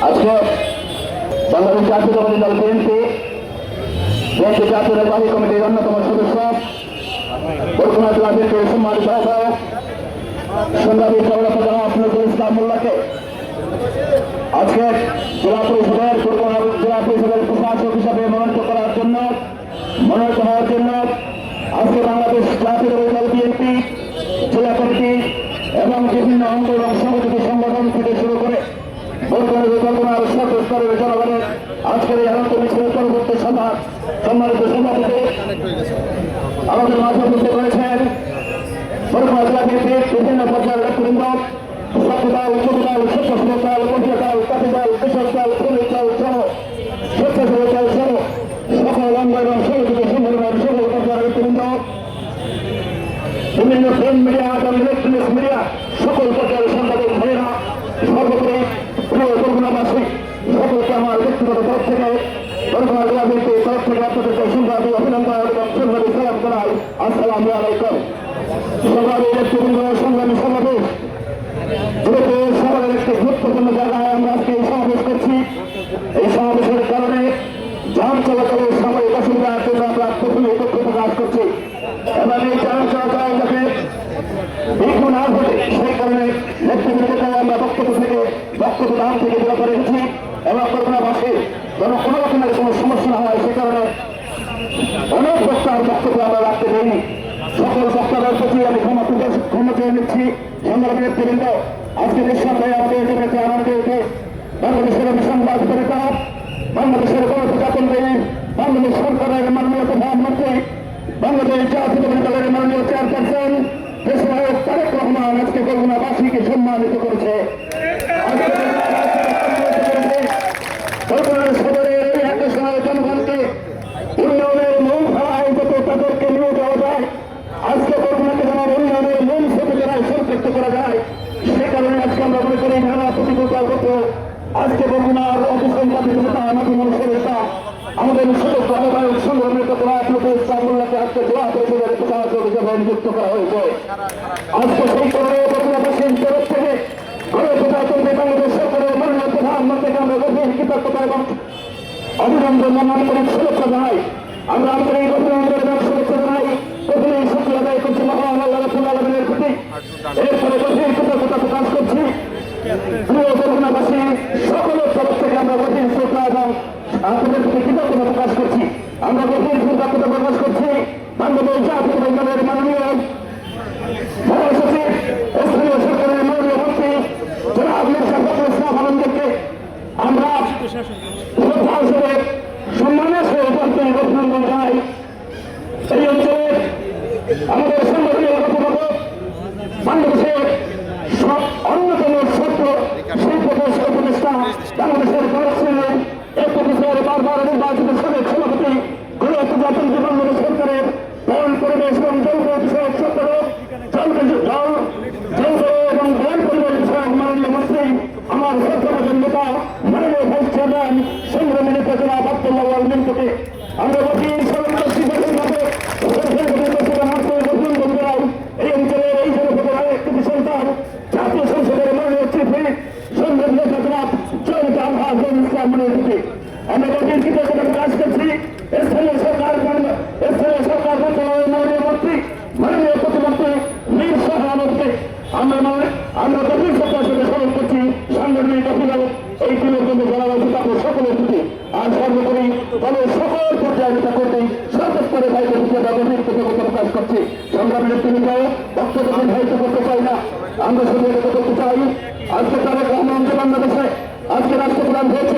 আজকে বাংলাদেশ জাতীয়তাবাদী দল বিএনপি জাতীয় নির্বাহী কমিটির অন্যতম সদস্য বরগুনা জেলা বিএনপির সম্মানিত আহ্বায়ক সংগ্রামী সভাপতি নজরুল ইসলাম মোল্লাকে আজকে জেলা পরিষদের বরগুনা জেলা পরিষদের প্রশাসক হিসাবে মনোনীত হওয়ার জন্য আজকে বাংলাদেশ জাতীয়তাবাদী দল বিএনপি জেলা কমিটি এবং বিভিন্ন অঙ্গ এবং সংগঠিত সংগঠন থেকে শুরু করে বরগুনার সর্বস্তরের জনগণের আজকের এই আনন্দ মিছিল পরবর্তী সভা সম্মানিত সভাপতি আমাদের মাঝে উপস্থিত রয়েছেন বরগুনা জেলা বিএনপির বিভিন্ন পর্যায়ের নেতৃবৃন্দ সত্যদল উপদল স্বেচ্ছাসেবক দল মহিলা দল কাঠি দল কৃষক দল শ্রমিক দল সহ স্বেচ্ছাসেবক দল সহ সকল অঙ্গ এবং সংগঠিত সংগঠনের সকল পর্যায়ের নেতৃবৃন্দ বিভিন্ন প্রিন্ট মিডিয়া এবং ইলেকট্রনিক্স মিডিয়া সকল পর্যায়ের সাংবাদিক ভাইয়েরা সর্বোপরি প্রিয় বরগুনাবাসী সকলকে আমার ব্যক্তিগত তরফ থেকে বরগুনা জেলা বিএনপির তরফ থেকে আপনাদেরকে সংগ্রামী অভিনন্দন এবং সংগ্রামী সালাম জানাই। আসসালামু আলাইকুম। সংগ্রামী নেতৃবৃন্দ, সংগ্রামী সমাবেশ, যেহেতু শহরের একটি গুরুত্বপূর্ণ জায়গায় আমরা আজকে এই সমাবেশ করছি, এই সমাবেশের কারণে যান চলাচলের সাময়িক অসুবিধার জন্য আমরা প্রথমে দুঃখ প্রকাশ করছি এবং এই যান চলাচল যাতে বিঘ্ন না ঘটে সেই কারণে নেতৃবৃন্দকে আমরা বক্তব্য দান থেকে বিরত রেখেছি এবং বরগুনাবাসীর যেন কোনো রকমের কোনো সমস্যা না হয় সে কারণে অনেক বক্তার বক্তব্য আমরা রাখতে দেয়নি। সকল বক্তাদের প্রতি আমি ক্ষমা চেয়ে নিচ্ছি। সংগ্রামী নেতৃবৃন্দ, আজকে নিঃসন্দেহে আমাদের জগতে আনন্দে বাংলাদেশের সংবাদ পরিতা বাংলাদেশের গণপ্রজাতন্ত্রী বাংলাদেশ সরকারের মাননীয় প্রধানমন্ত্রী বাংলাদেশ জাতীয়তাবাদী দলের মাননীয় চেয়ারপারসন দেশনায়ক তারেক রহমান আজকে বরগুনাবাসীকে সম্মানিত করেছে। বরগুনার সদরের এই একশায় জনগণকে উন্নয়নের মূল ধারায় যাতে তাদেরকে নিয়ে যাওয়া যায়, আজকে বরগুনাকে যেন উন্নয়নের মূল সচেতনায় সম্পৃক্ত করা যায়, সে কারণে আজকে আমরা মনে করি নানা প্রতিকূলতার মতো আজকে বরগুনার অতিসংখ্যাতিক নেতা আমাদের মানুষের নেতা আমাদের সদস্য আহ্বায়ক সংগ্রামের নজরুল ইসলাম মোল্লাকে আজকে জেলা পরিষদের প্রশাসক হিসেবে নিযুক্ত করা হয়েছে। আজকে সেই কারণে বরগুনাবাসীর তরফ থেকে গণপ্রজাতন্ত্রী বাংলাদেশ সরকারের মাননীয় প্রধানমন্ত্রীকে আমরা গভীর কৃতজ্ঞতা এবং অভিনন্দন জানাই, শুভেচ্ছা জানাই। আমরা আন্তরিক অভিনন্দন এবং শুভেচ্ছা জানাই। প্রথমেই শুক্র আদায় করছি মহান আল্লাহ রাব্বুল আলামিনের প্রতি, এরপরে গভীর কৃতজ্ঞতা প্রকাশ করছি প্রিয় বরগুনাবাসী সকলের তরফ থেকে আমরা গভীর শ্রদ্ধা এবং আপনাদের প্রতি কৃতজ্ঞতা প্রকাশ করছি। আমরা গভীর কৃতজ্ঞতা প্রকাশ করছি বাংলাদেশ জাতীয়তাবাদী দলের মাননীয় মহাসচিব স্থানীয় সরকারের মাননীয় মন্ত্রী জনাব মির্জা ফখরুল ইসলাম আলমগীরকে আমরা শ্রদ্ধা হিসেবে সম্মানের সহিত আন্তরিক অভিনন্দন জানাই। এই অঞ্চলে আমাদের সংগঠনের অভিভাবক বাংলাদেশের অন্যতম ছাত্র শিল্প উপদেষ্টা বাংলাদেশের গণশ্রেণীর একত্রিশের বারবার নির্বাচিত সাবেক সভাপতি গণপ্রজাতন্ত্রী বাংলাদেশ সরকারের বন পরিবেশ এবং জলবায়ু বিষয়ক সম্পাদক জলবায়ু এবং বন পরিবেশ বিষয়ক মাননীয় মন্ত্রী আমার সরকারের নেতা মাননীয় ভাইস চেয়ারম্যান সংগ্রামী নেতা জনাব আব্দুল্লাহ আল মিন্টুকে আমরা গভীর স্মরণ করছি। এই অঞ্চলের এই জনপদের আরেকটি সন্তান জাতীয় সংসদের মাননীয় চিফ হুইপ সংগ্রামী নেতা জনাব জয়ন্ত আলহাজ ইসলাম মনিরকে আমরা গভীর কৃতজ্ঞতা প্রকাশ করছি। স্থানীয় সরকার মন্ত্রণালয়ের মাননীয় মন্ত্রী মাননীয় প্রতিমন্ত্রী মীর শাহ আলমকে আমরা গভীর শ্রদ্ধার সাথে স্মরণ করছি। সাংগঠনিক অভিভাবক এই দিনের জন্য যারা রয়েছে তাদের সকলের প্রতি আর সর্বোপরি দলের সকল পর্যায়ে নেতা করতে সর্বস্তরে ভাইদের হিসেবে গভীর কৃতজ্ঞতা প্রকাশ করছি। সংগ্রামী নেতৃবৃন্দ, বক্তব্য দীর্ঘায়িত করতে চাই না, আমরা শুধু এটা করতে চাই আজকে তারেক রহমান যে বাংলাদেশে আজকে রাষ্ট্রপ্রধান হয়েছে